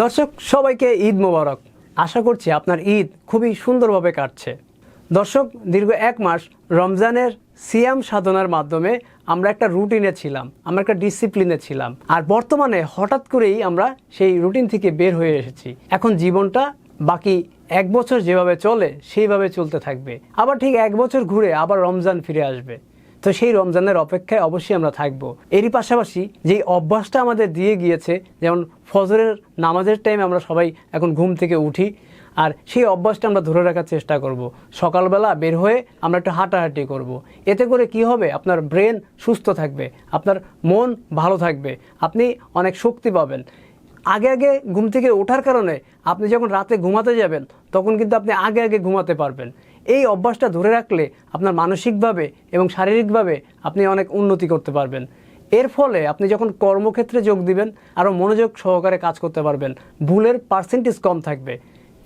দর্শক সবাইকে ঈদ মোবারক। আশা করছি আপনার ঈদ খুবই সুন্দরভাবে কাটছে। দর্শক, দীর্ঘ 1 মাস রমজানের সিয়াম সাধনার মাধ্যমে আমরা একটা রুটিনে ছিলাম, আমরা একটা ডিসিপ্লিনে ছিলাম। আর বর্তমানে হঠাৎ করেই আমরা সেই রুটিন থেকে বের হয়ে এসেছি। এখন জীবনটা বাকি 1 বছর যেভাবে চলে সেইভাবে চলতে থাকবে। আবার ঠিক 1 বছর ঘুরে আবার রমজান ফিরে আসবে। তো সেই রমজানের অপেক্ষায় অবশ্যই আমরা থাকব। এরই পাশাপাশি যেই অভ্যাসটা আমাদের দিয়ে গিয়েছে, যেমন ফজরের নামাজের টাইমে আমরা সবাই এখন ঘুম থেকে উঠি, আর সেই অভ্যাসটা আমরা ধরে রাখার চেষ্টা করব। সকালবেলা বের হয়ে আমরা একটু হাঁটাহাঁটি করব। এতে করে কি হবে, আপনার ব্রেন সুস্থ থাকবে, আপনার মন ভালো থাকবে, আপনি অনেক শক্তি পাবেন। আগে আগে ঘুম থেকে ওঠার কারণে আপনি যখন রাতে ঘুমাতে যাবেন তখন কিন্তু আপনি আগে আগে ঘুমাতে পারবেন। এই অভ্যাসটা ধরে রাখলে আপনার মানসিকভাবে এবং শারীরিকভাবে আপনি অনেক উন্নতি করতে পারবেন। এর ফলে আপনি যখন কর্মক্ষেত্রে যোগ দিবেন আরও মনোযোগ সহকারে কাজ করতে পারবেন, ভুলের পার্সেন্টেজ কম থাকবে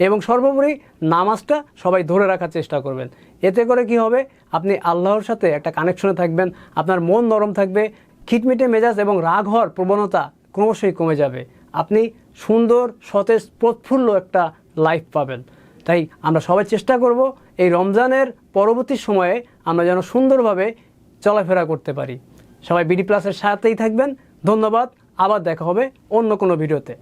এবং সর্বোপরি নামাজটা সবাই ধরে রাখার চেষ্টা করবেন। এতে করে কি হবে, আপনি আল্লাহর সাথে একটা কানেকশনে থাকবেন, আপনার মন নরম থাকবে, খিটমিটে মেজাজ এবং রাগ হওয়ার প্রবণতা ক্রমশই কমে যাবে। আপনি সুন্দর, সতেজ, প্রফুল্ল একটা লাইফ পাবেন। তাই আমরা সবাই চেষ্টা করব এই রমজানের পরবর্তী সময়ে আমরা যেন সুন্দরভাবে চলাফেরা করতে পারি। সবাই বিডি প্লাসের সাথেই থাকবেন। ধন্যবাদ। আবার দেখা হবে অন্য কোনো ভিডিওতে।